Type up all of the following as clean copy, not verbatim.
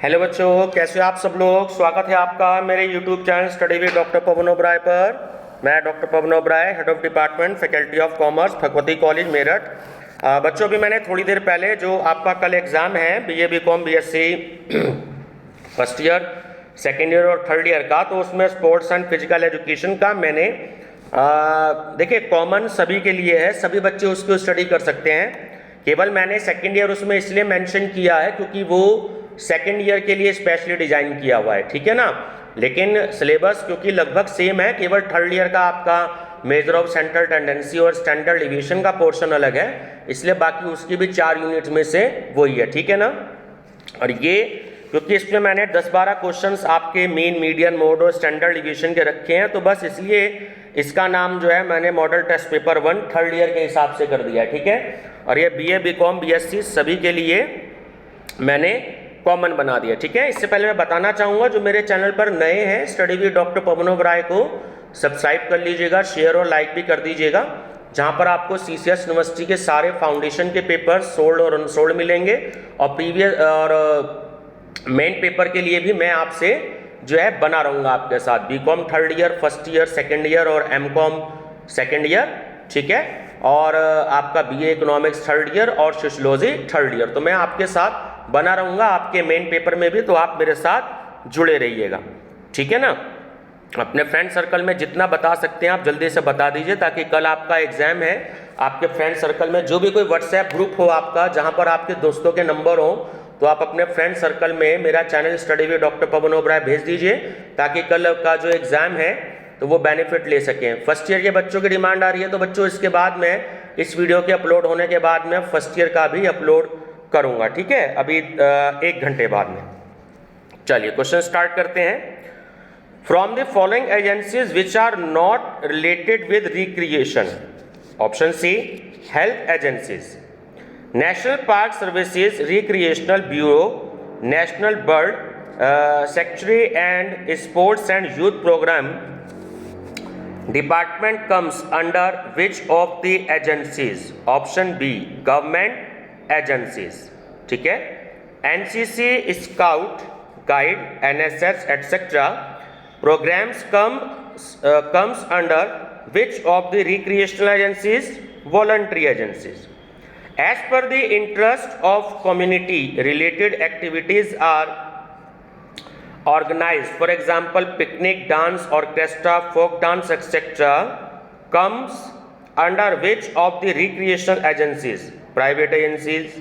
Hello बच्चों, कैसे हो आप सब लोग। स्वागत है आपका मेरे YouTube channel study with doctor Pawan Oberoi पर। मैं doctor Pawan Oberoi, head of department faculty of commerce, Bhagwati college Meerut. बच्चों भी मैंने थोड़ी देर पहले जो आपका कल एग्ज़ाम है BA BCom BSc first year, second year और थर्ड ईयर का, तो उसमें स्पोर्ट्स एंड फिजिकल एजुकेशन का मैंने देखिए कॉमन सभी के लिए है, सभी बच्चे उसको स्टडी कर सकते हैं। केवल मैंने सेकेंड ईयर उसमें इसलिए मेंशन किया है क्योंकि वो सेकेंड ईयर के लिए स्पेशली डिजाइन किया हुआ है, ठीक है ना। लेकिन सिलेबस क्योंकि लगभग सेम है, केवल थर्ड ईयर का आपका मेजर ऑफ सेंट्रल टेंडेंसी और स्टैंडर्ड डिवीजन का पोर्शन अलग है, इसलिए बाकी उसकी भी 4 यूनिट्स में से वही है, ठीक है ना। और ये क्योंकि इसमें मैंने 10-12 क्वेश्चंस आपके मेन, मीडियन, मोड और स्टैंडर्ड डिवीजन के रखे हैं, तो बस इसलिए इसका नाम जो है मैंने model test paper 1 third year के हिसाब से कर दिया है, ठीक है। और ये बीए बीकॉम बीएससी सभी के लिए मैंने कॉमन बना दिया, ठीक है। इससे पहले मैं बताना चाहूँगा जो मेरे चैनल पर नए हैं, study with doctor Pawan Oberoi को सब्सक्राइब कर लीजिएगा, शेयर और लाइक भी कर दीजिएगा, जहाँ पर आपको सीसीएस यूनिवर्सिटी के सारे फाउंडेशन के पेपर सोल्ड और अनसोल्ड मिलेंगे। और प्रीवियस और मेन पेपर के लिए भी मैं आपसे जो है बना रहूँगा आपके साथ, BCom third year, first year, second year और एमकॉम सेकेंड ईयर, ठीक है। और आपका बीए इकोनॉमिक्स थर्ड ईयर और सोशियोलॉजी थर्ड ईयर, तो मैं आपके साथ बना रहूँगा आपके मेन पेपर में भी, तो आप मेरे साथ जुड़े रहिएगा, ठीक है ना। अपने फ्रेंड सर्कल में जितना बता सकते हैं आप जल्दी से बता दीजिए, ताकि कल आपका एग्जाम है, आपके फ्रेंड सर्कल में जो भी कोई व्हाट्सएप ग्रुप हो आपका जहाँ पर आपके दोस्तों के नंबर हो, तो आप अपने फ्रेंड सर्कल में मेरा channel study with doctor Pawan Oberoi भेज दीजिए, ताकि कल का जो एग्जाम है तो वो बेनिफिट ले सकें। फर्स्ट ईयर के बच्चों की डिमांड आ रही है, तो बच्चों इसके बाद में इस वीडियो के अपलोड होने के बाद में फर्स्ट ईयर का भी अपलोड करूंगा, ठीक है, अभी 1 घंटे बाद में। चलिए क्वेश्चन स्टार्ट करते हैं। From the following agencies which are not related with recreation. Option C health agencies, national park services, recreational bureau, national bird sanctuary and sports and youth program department comes under which of the agencies. Option B government agencies, ठीक है। NCC, scout guide, NSS etcetera programs comes under which of the recreational agencies, voluntary agencies. As per the interest of community related activities are organized, for example picnic, dance, orchestra, folk dance etc. comes under which of the recreational agencies, private agencies.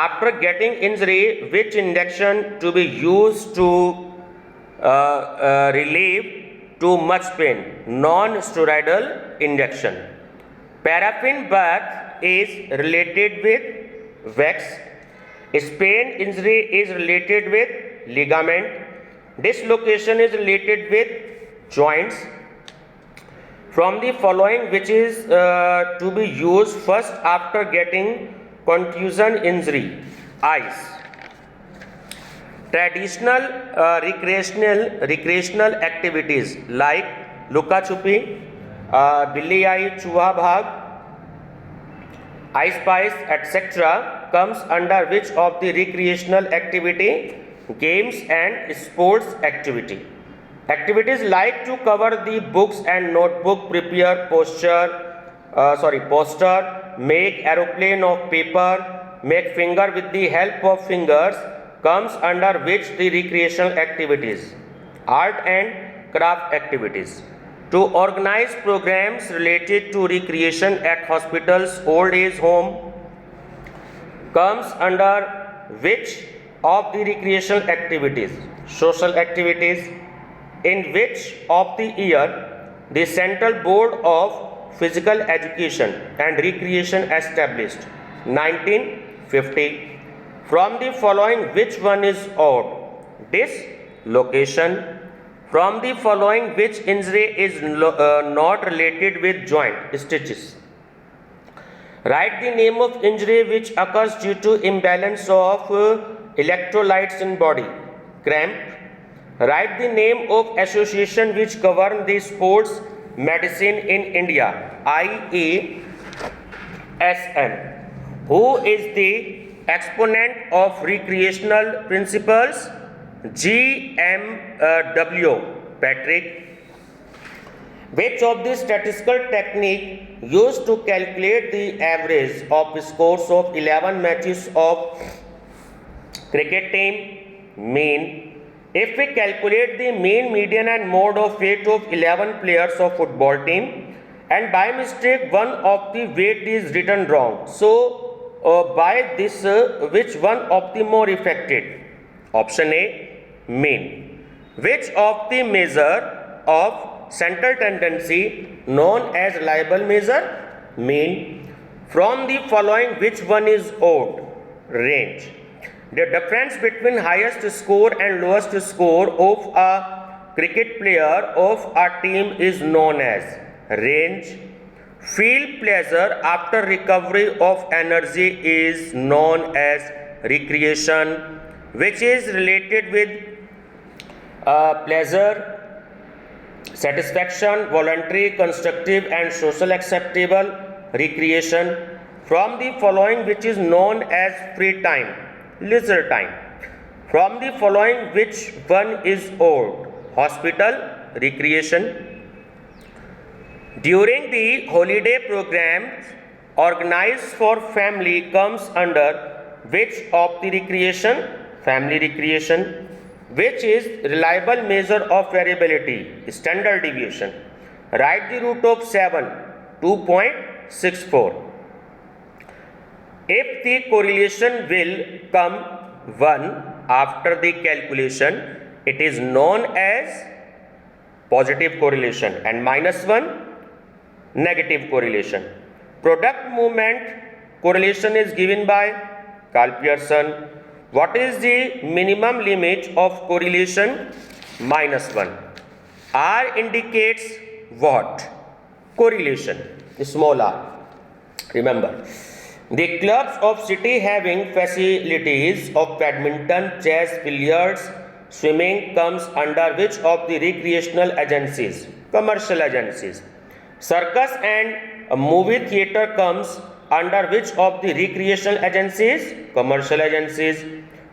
After getting injury, which injection to be used to relieve too much pain, non-steroidal injection. Paraffin bath is related with wax. Sprain injury is related with ligament. Dislocation is related with joints. From the following which is to be used first after getting contusion injury? Ice. Traditional recreational activities like luka chupi, billi आई चूहा भाग, ice spice etc. comes under which of the recreational activity? Games and sports activity. Activities like to cover the books and notebook, prepare poster, make aeroplane of paper, make finger with the help of fingers comes under which the recreational activities? Art and craft activities. To organize programs related to recreation at hospitals, old age home comes under which of the recreational activities? Social activities. In which of the year the Central Board of Physical Education and Recreation established? 1950. From the following which one is odd? Dislocation. From the following which injury is not related with joint? Stitches. Write the name of injury which occurs due to imbalance of electrolytes in body. Cramp. Write the name of association which govern the sports medicine in India. IASM. Who is the exponent of recreational principles? GMW Patrick. Which of the statistical technique used to calculate the average of scores of 11 matches of cricket team? Mean. If we calculate the mean, median and mode of weight of 11 players of football team and by mistake one of the weight is written wrong, so by this which one of the more affected? Option A, mean. Which of the measure of central tendency known as reliable measure? Mean. From the following which one is odd? Range. The difference between highest score and lowest score of a cricket player of a team is known as range. Feel pleasure after recovery of energy is known as recreation, which is related with pleasure, satisfaction, voluntary, constructive and social acceptable recreation. From the following which is known as free time? Leisure time. From the following which one is odd? Hospital, recreation. During the holiday programs organized for family comes under which of the recreation? Family recreation. Which is reliable measure of variability? Standard deviation. Write the root of 7, 2.64. If the correlation will come 1 after the calculation, it is known as positive correlation, and -1 negative correlation. Product movement correlation is given by Carl Pearson. What is the minimum limit of correlation? -1. R indicates what? Correlation, small r. Remember, the clubs of city having facilities of badminton, chess, billiards, swimming comes under which of the recreational agencies? Commercial agencies. Circus and a movie theatre comes under which of the recreational agencies? Commercial agencies.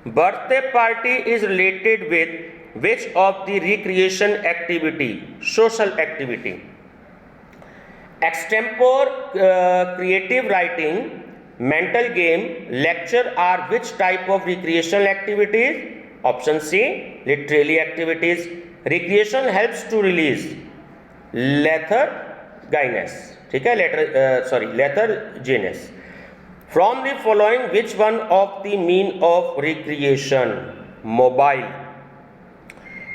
Birthday party is related with which of the recreation activity? Social activity. Extempore creative writing, mental game, lecture are which type of recreational activities? Option C, literary activities. Recreation helps to release letharginess. ठीक है, letharginess. From the following which one of the mean of recreation? Mobile.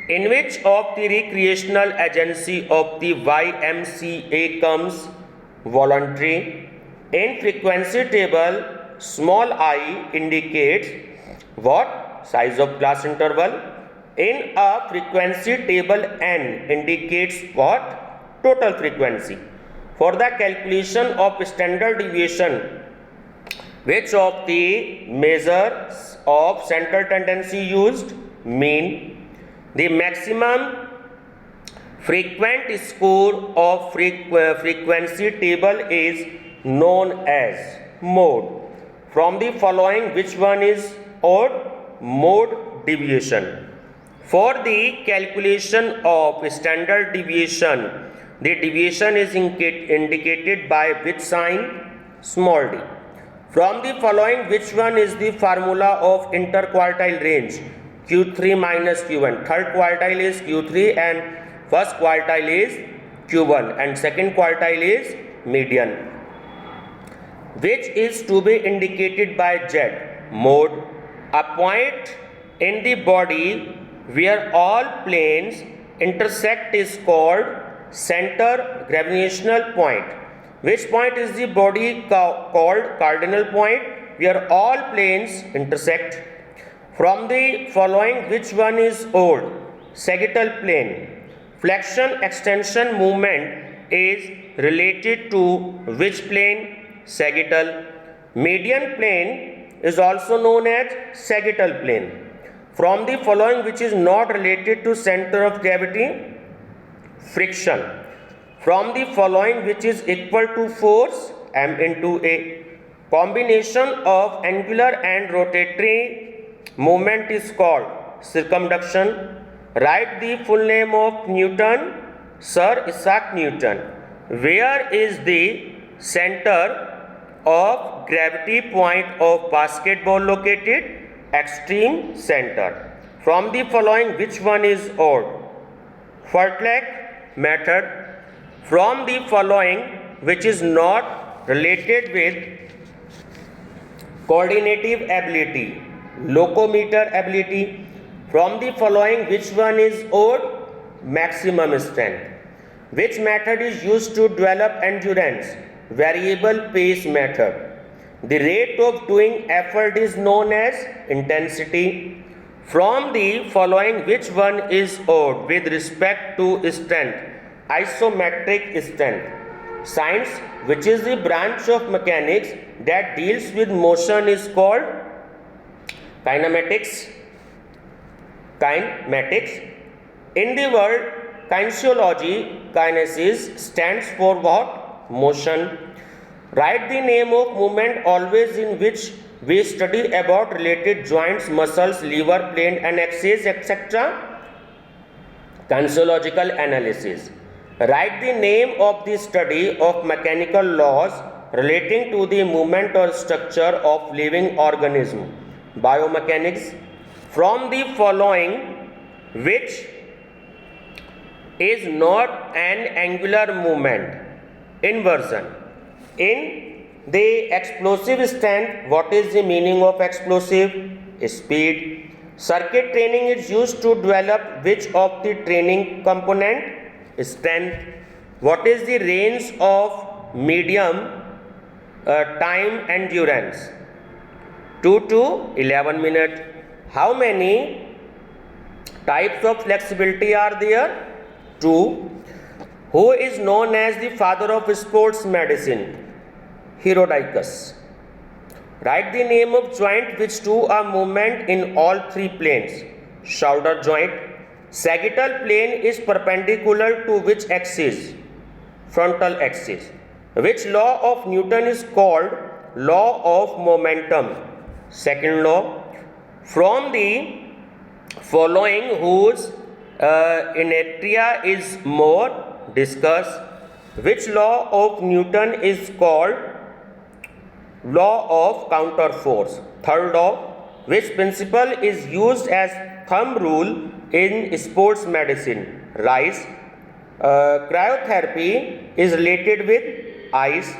In which of the recreational agency of the YMCA comes? Voluntary. In frequency table, small I indicates what? Size of class interval. In a frequency table, N indicates what? Total frequency. For the calculation of standard deviation, which of the measures of central tendency used? Mean. The maximum frequent score of frequency table is known as mode. From the following which one is odd? Mode deviation. For the calculation of standard deviation, the deviation is indicated by which sign? Small d. From the following which one is the formula of interquartile range? Q3 minus Q1. Third quartile is Q3 and first quartile is Q1 and second quartile is median. Which is to be indicated by Z? Mode. A point in the body where all planes intersect is called center gravitational point. Which point is the body called cardinal point where all planes intersect? From the following which one is odd? Sagittal plane. Flexion extension movement is related to which plane? Sagittal. Median plane is also known as sagittal plane. From the following which is not related to center of gravity? Friction. From the following which is equal to force? M into A. combination of angular and rotatory movement is called circumduction. Write the full name of Newton. Sir Isaac Newton. Where is the center of gravity point of basketball located? Extreme center. From the following, which one is odd? Fartlek method. From the following, which is not related with coordinative ability? Locomotor ability. From the following, which one is odd? Maximum strength. Which method is used to develop endurance? Variable pace method. The rate of doing effort is known as intensity. From the following, which one is odd with respect to strength? Isometric strength. Science, which is the branch of mechanics that deals with motion, is called kinematics. In the word kinesiology, kinesis stands for what? Motion. Write the name of movement always in which we study about related joints, muscles, liver, plane and axis, etc. Kinesiological analysis. Write the name of the study of mechanical laws relating to the movement or structure of living organism. Biomechanics. From the following, which is not an angular movement? Inversion. In the explosive strength, what is the meaning of explosive? Speed. Circuit training is used to develop which of the training component? Strength. What is the range of medium time endurance? 2 to 11 minutes. How many types of flexibility are there? 2. Who is known as the father of sports medicine? Herodotus. Write the name of joint which do a movement in all three planes. Shoulder joint. Sagittal plane is perpendicular to which axis? Frontal axis. Which law of Newton is called law of momentum? Second law. From the following, whose inertia is more? Discuss. Which law of Newton is called law of counterforce? Third law. Which principle is used as thumb rule in sports medicine? Rice. Cryotherapy is related with ice.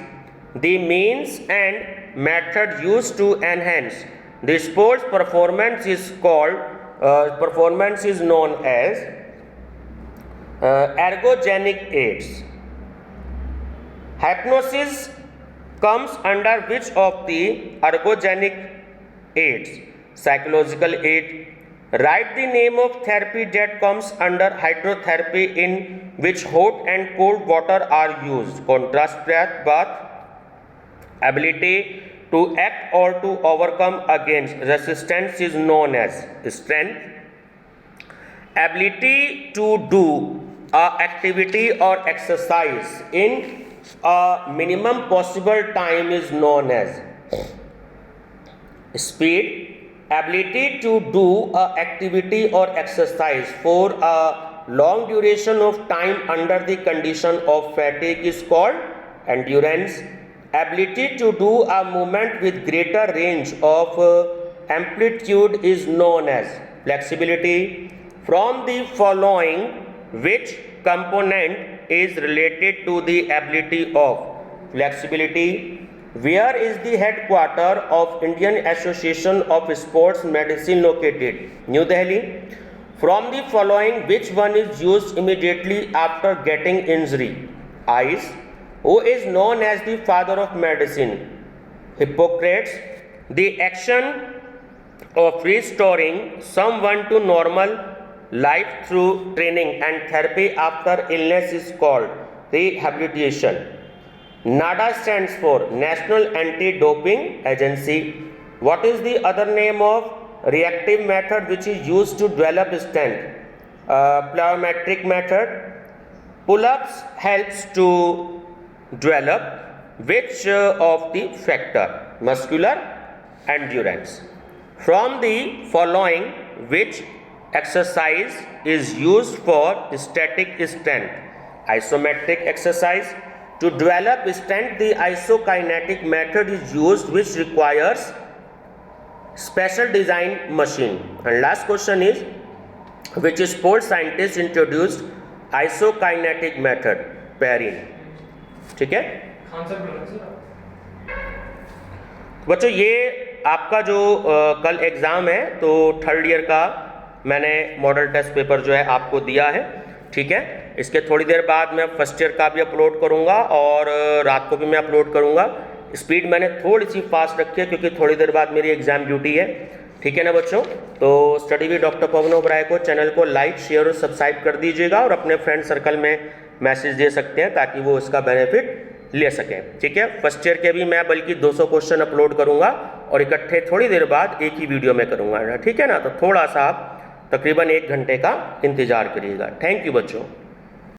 The means and method used to enhance the sports performance is called known as ergogenic aids. Hypnosis comes under which of the ergogenic aids? Psychological aid. Write the name of therapy that comes under hydrotherapy in which hot and cold water are used. Contrast bath. Ability to act or to overcome against resistance is known as strength. Ability to do a activity or exercise in a minimum possible time is known as speed. Ability to do a activity or exercise for a long duration of time under the condition of fatigue is called endurance. Ability to do a movement with greater range of amplitude is known as flexibility. From the following, which component is related to the ability of flexibility? Where is the headquarters of Indian Association of Sports Medicine located? New Delhi. From the following, which one is used immediately after getting injury? Ice. Who is known as the father of medicine? Hippocrates. The action of restoring someone to normal life through training and therapy after illness is called rehabilitation. NADA stands for National Anti-Doping Agency. What is the other name of reactive method which is used to develop strength? Plyometric method. Pull-ups helps to develop which of the factor? muscular endurance. From the following, which exercise is used for static strength? Isometric exercise. To develop strength, the isokinetic method is used, which requires special design machine. And last question is, which sport scientist introduced isokinetic method? Perrin. ठीक है बच्चों, ये आपका जो कल exam है तो third year का मैंने मॉडल टेस्ट पेपर जो है आपको दिया है, ठीक है। इसके थोड़ी देर बाद मैं फर्स्ट ईयर का भी अपलोड करूंगा और रात को भी मैं अपलोड करूंगा। स्पीड मैंने थोड़ी सी फास्ट रखी है क्योंकि थोड़ी देर बाद मेरी एग्ज़ाम ड्यूटी है, ठीक है ना बच्चों। तो study with doctor Pawan Oberoi को चैनल को लाइक शेयर और सब्सक्राइब कर दीजिएगा और अपने फ्रेंड सर्कल में मैसेज दे सकते हैं ताकि वो इसका बेनिफिट ले सकें, ठीक है। फर्स्ट ईयर के भी मैं बल्कि 200 क्वेश्चन अपलोड करूंगा और इकट्ठे थोड़ी देर बाद एक ही वीडियो में करूंगा, ठीक है ना। तो थोड़ा सा आप तकरीबन 1 घंटे का इंतजार करिएगा। थैंक यू बच्चों।